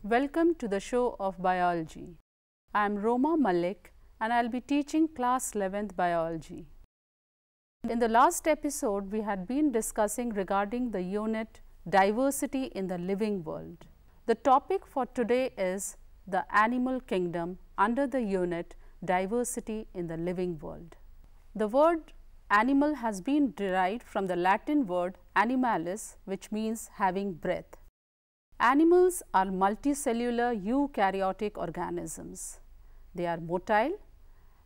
Welcome to the show of biology. I am Roma Malik and I will be teaching class 11th biology. In the last episode, we had been discussing regarding the unit diversity in the living world. The topic for today is the animal kingdom under the unit diversity in the living world. The word animal has been derived from the Latin word animalis, which means having breath. Animals are multicellular eukaryotic organisms. They are motile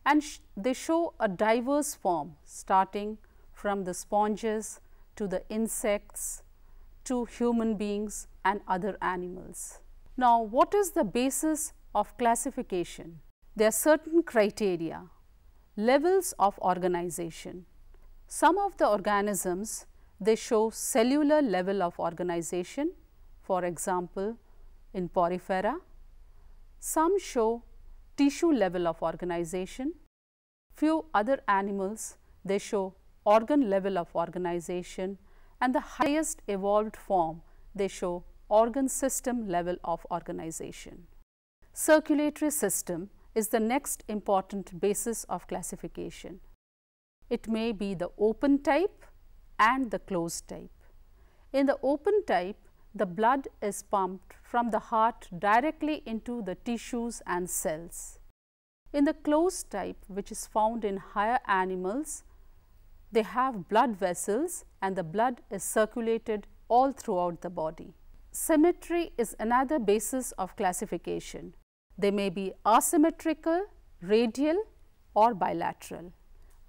and they show a diverse form starting from the sponges to the insects to human beings and other animals. Now, what is the basis of classification? There are certain criteria, levels of organization. Some of the organisms, they show cellular level of organization. For example, in Porifera, some show tissue level of organization. Few other animals, they show organ level of organization, and the highest evolved form, they show organ system level of organization. Circulatory system is the next important basis of classification. It may be the open type and the closed type. In the open type, the blood is pumped from the heart directly into the tissues and cells. In the closed type, which is found in higher animals, they have blood vessels and the blood is circulated all throughout the body. Symmetry is another basis of classification. They may be asymmetrical, radial or bilateral.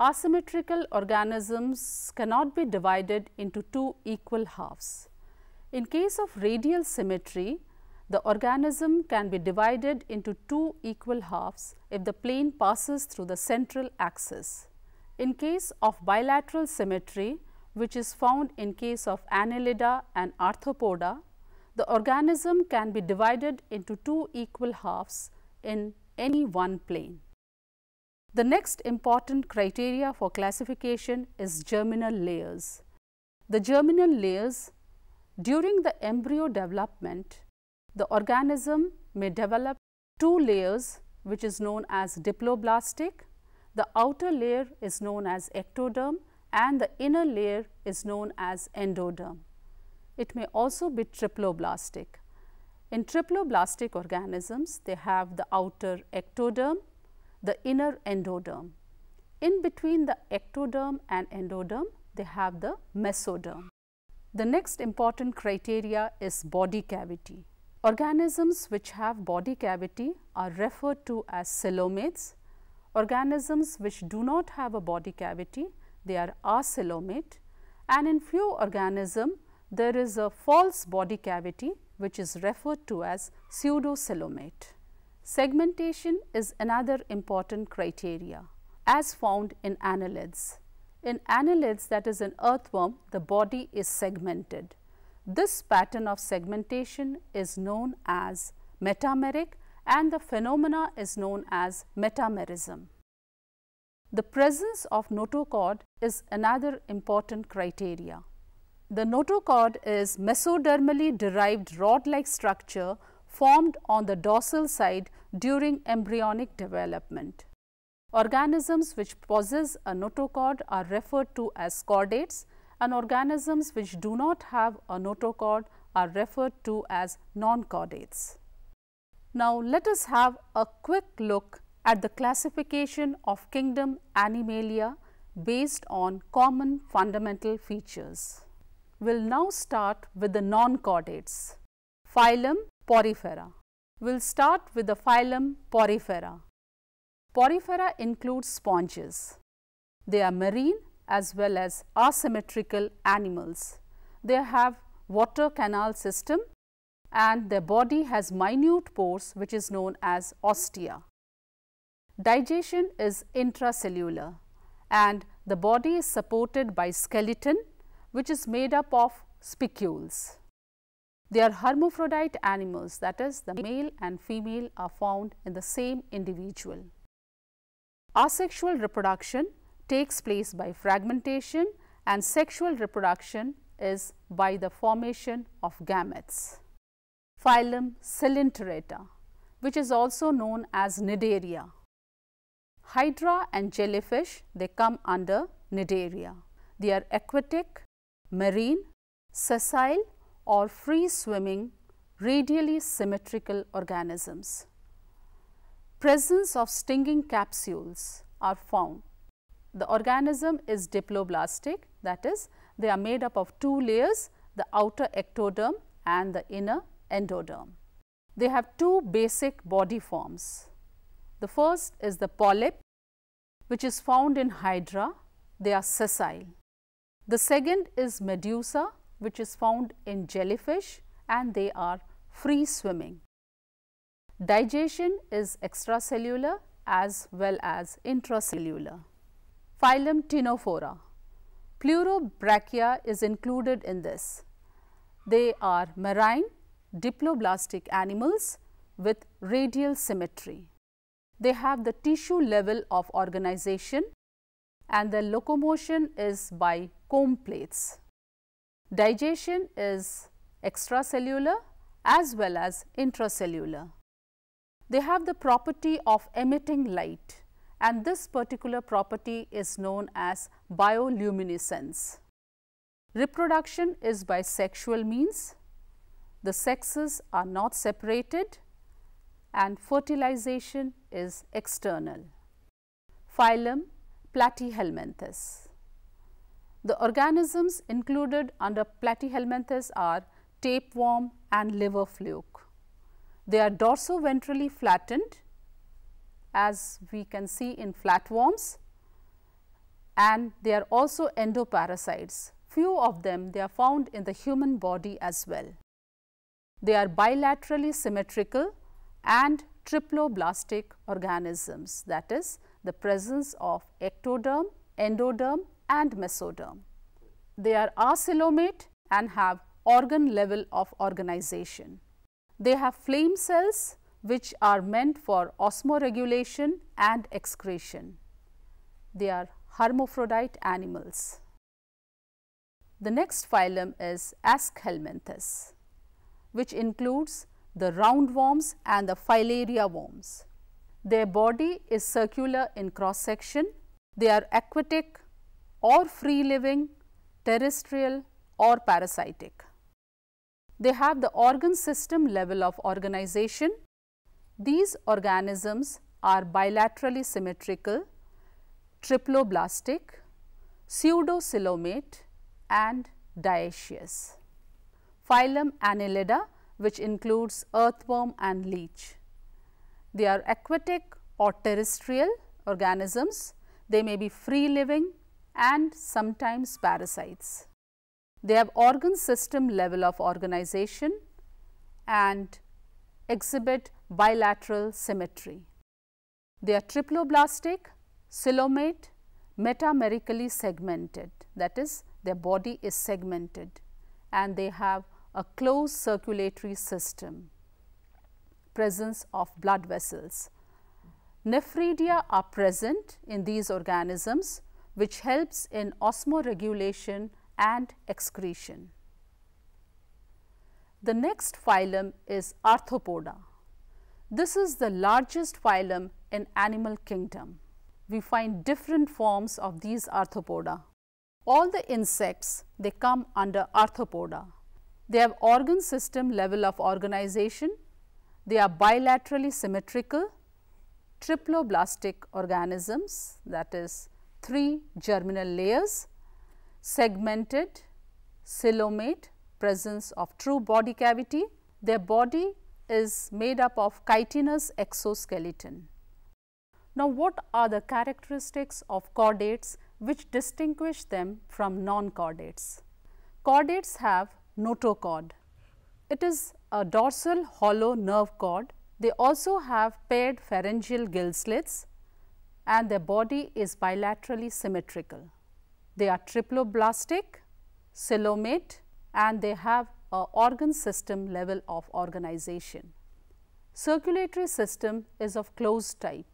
Asymmetrical organisms cannot be divided into two equal halves. In case of radial symmetry, the organism can be divided into two equal halves if the plane passes through the central axis. In case of bilateral symmetry, which is found in case of Annelida and Arthropoda, the organism can be divided into two equal halves in any one plane. The next important criteria for classification is germinal layers. The germinal layers, during the embryo development, the organism may develop two layers, which is known as diploblastic. The outer layer is known as ectoderm and the inner layer is known as endoderm. It may also be triploblastic. In triploblastic organisms, they have the outer ectoderm, the inner endoderm. In between the ectoderm and endoderm, they have the mesoderm. The next important criteria is body cavity. Organisms which have body cavity are referred to as coelomates. Organisms which do not have a body cavity, they are acoelomate, and in few organisms there is a false body cavity which is referred to as pseudocoelomate. Segmentation is another important criteria as found in annelids. In annelids, that is in earthworm, the body is segmented. This pattern of segmentation is known as metameric and the phenomena is known as metamerism. The presence of notochord is another important criteria. The notochord is mesodermally derived rod-like structure formed on the dorsal side during embryonic development. Organisms which possess a notochord are referred to as chordates, and organisms which do not have a notochord are referred to as non-chordates. Now, let us have a quick look at the classification of kingdom Animalia based on common fundamental features. We will now start with the non-chordates. Phylum Porifera. We will start with the phylum Porifera. Porifera includes sponges. They are marine as well as asymmetrical animals. They have water canal system and their body has minute pores which is known as ostia. Digestion is intracellular and the body is supported by skeleton which is made up of spicules. They are hermaphrodite animals, that is the male and female are found in the same individual. Asexual reproduction takes place by fragmentation, and sexual reproduction is by the formation of gametes. Phylum Coelenterata, which is also known as Cnidaria. Hydra and jellyfish, they come under Cnidaria. They are aquatic, marine, sessile or free swimming, radially symmetrical organisms. Presence of stinging capsules are found. The organism is diploblastic, that is, they are made up of two layers, the outer ectoderm and the inner endoderm. They have two basic body forms. The first is the polyp, which is found in Hydra. They are sessile. The second is medusa, which is found in jellyfish, and they are free swimming. Digestion is extracellular as well as intracellular. Phylum Ctenophora. Pleurobrachia is included in this. They are marine, diploblastic animals with radial symmetry. They have the tissue level of organization and the locomotion is by comb plates. Digestion is extracellular as well as intracellular. They have the property of emitting light, and this particular property is known as bioluminescence. Reproduction is by sexual means. The sexes are not separated and fertilization is external. Phylum Platyhelminthes. The organisms included under Platyhelminthes are tapeworm and liver fluke. They are dorsoventrally flattened, as we can see in flatworms, and they are also endoparasites. Few of them, they are found in the human body as well. They are bilaterally symmetrical and triploblastic organisms, that is, the presence of ectoderm, endoderm and mesoderm. They are acoelomate and have organ level of organization. They have flame cells which are meant for osmoregulation and excretion. They are hermaphrodite animals. The next phylum is Aschelminthes, which includes the roundworms and the filaria worms. Their body is circular in cross section. They are aquatic or free living, terrestrial or parasitic. They have the organ system level of organization. These organisms are bilaterally symmetrical, triploblastic, pseudocoelomate and dioecious. Phylum Annelida, which includes earthworm and leech. They are aquatic or terrestrial organisms. They may be free living and sometimes parasites. They have organ system level of organization and exhibit bilateral symmetry. They are triploblastic, coelomate, metamerically segmented, that is, their body is segmented and they have a closed circulatory system, presence of blood vessels. Nephridia are present in these organisms, which helps in osmoregulation and excretion. The next phylum is Arthropoda. This is the largest phylum in animal kingdom. We find different forms of these arthropoda. All the insects, they come under Arthropoda. They have organ system level of organization. They are bilaterally symmetrical, triploblastic organisms, that is 3 germinal layers, segmented, coelomate, presence of true body cavity. Their body is made up of chitinous exoskeleton. Now, what are the characteristics of chordates which distinguish them from non-chordates? Chordates have notochord. It is a dorsal hollow nerve cord. They also have paired pharyngeal gill slits and their body is bilaterally symmetrical. They are triploblastic, coelomate and they have a organ system level of organization. Circulatory system is of closed type.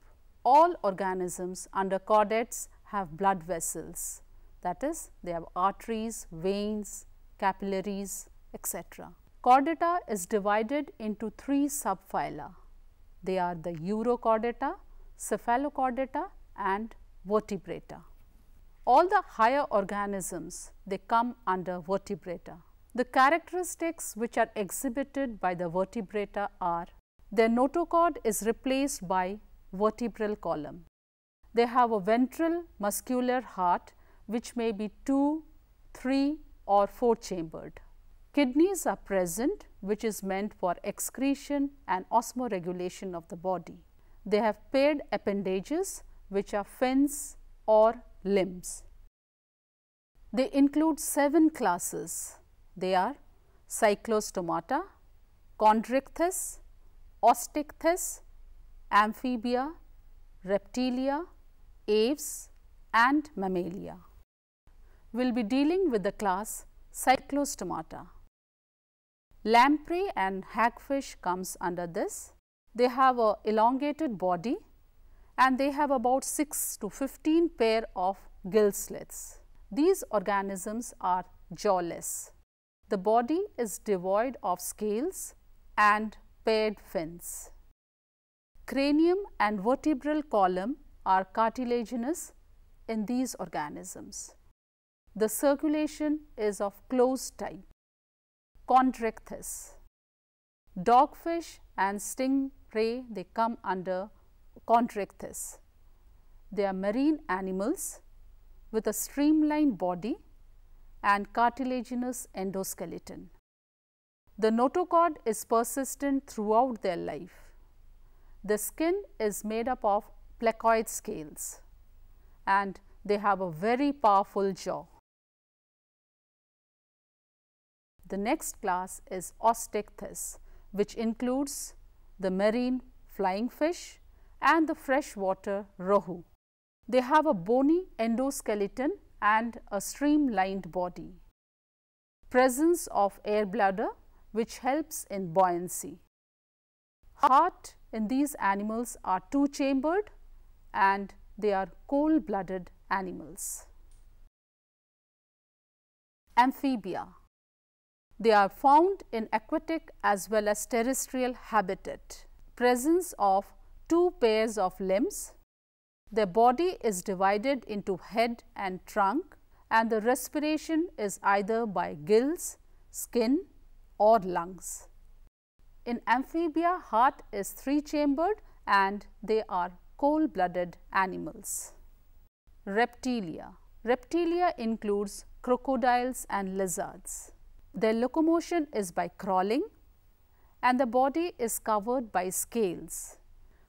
all organisms under chordates have blood vessels, that is, they have arteries, veins, capillaries, etc. Chordata is divided into three subphyla. They are the Urochordata, Cephalochordata and Vertebrata. All the higher organisms, they come under Vertebrata. The characteristics which are exhibited by the Vertebrata are: their notochord is replaced by vertebral column. They have a ventral muscular heart which may be 2, 3 or 4 chambered. Kidneys are present, which is meant for excretion and osmoregulation of the body. They have paired appendages which are fins or limbs. They include 7 classes. They are Cyclostomata, Chondrichthyes, Osteichthyes, Amphibia, Reptilia, Aves and Mammalia. We will be dealing with the class Cyclostomata. Lamprey and hagfish comes under this. They have a elongated body and they have about 6 to 15 pair of gill slits. These organisms are jawless. The body is devoid of scales and paired fins. Cranium and vertebral column are cartilaginous in these organisms. The circulation is of closed type. Chondrichthyes. Dogfish and stingray, they come under Chondrichthyes. They are marine animals with a streamlined body and cartilaginous endoskeleton. The notochord is persistent throughout their life. The skin is made up of placoid scales and they have a very powerful jaw. The next class is Osteichthyes, which includes the marine flying fish and the freshwater rohu. They have a bony endoskeleton and a streamlined body. Presence of air bladder which helps in buoyancy. Heart in these animals are 2-chambered and they are cold-blooded animals. Amphibia. They are found in aquatic as well as terrestrial habitat. Presence of 2 pairs of limbs. Their body is divided into head and trunk and the respiration is either by gills, skin or lungs. In amphibia, heart is 3-chambered and they are cold-blooded animals. Reptilia. Reptilia includes crocodiles and lizards. Their locomotion is by crawling and the body is covered by scales.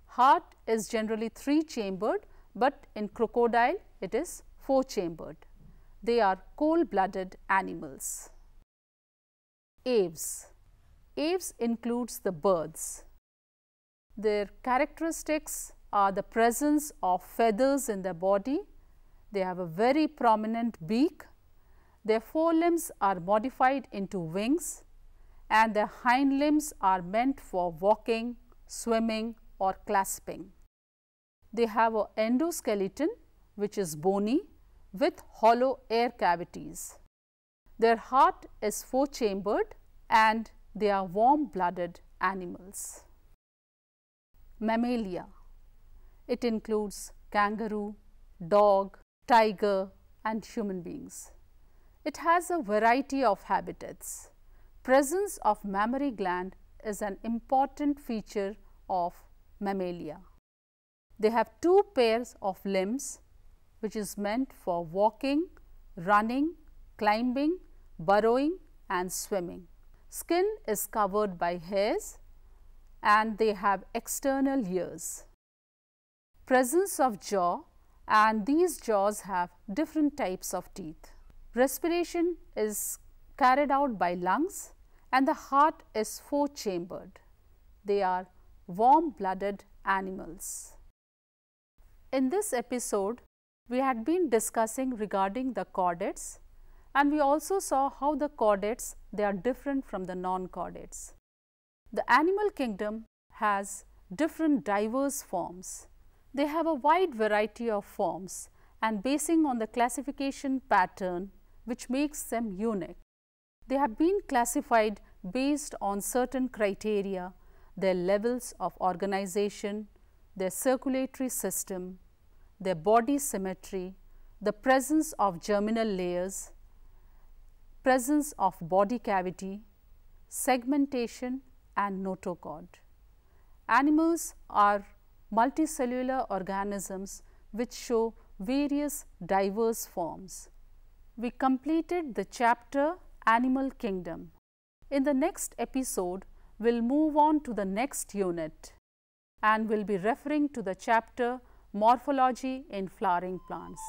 Heart is generally 3-chambered, but in crocodile it is 4-chambered. They are cold-blooded animals. Aves. Aves includes the birds. Their characteristics are the presence of feathers in their body. They have a very prominent beak. Their forelimbs are modified into wings and their hind limbs are meant for walking, swimming or clasping. They have an endoskeleton which is bony with hollow air cavities. Their heart is 4-chambered and they are warm-blooded animals. Mammalia. It includes kangaroo, dog, tiger and human beings. It has a variety of habitats. Presence of mammary gland is an important feature of Mammalia. They have 2 pairs of limbs which is meant for walking, running, climbing, burrowing and swimming. Skin is covered by hairs and they have external ears. Presence of jaw, and these jaws have different types of teeth. Respiration is carried out by lungs and the heart is 4-chambered. They are warm-blooded animals. In this episode, we had been discussing regarding the chordates and we also saw how the chordates, they are different from the non-chordates. The animal kingdom has different diverse forms. They have a wide variety of forms and basing on the classification pattern which makes them unique. They have been classified based on certain criteria, their levels of organization, their circulatory system, their body symmetry, the presence of germinal layers, presence of body cavity, segmentation and notochord. Animals are multicellular organisms which show various diverse forms. We completed the chapter Animal Kingdom. In the next episode, we will move on to the next unit and we will be referring to the chapter Morphology in Flowering Plants.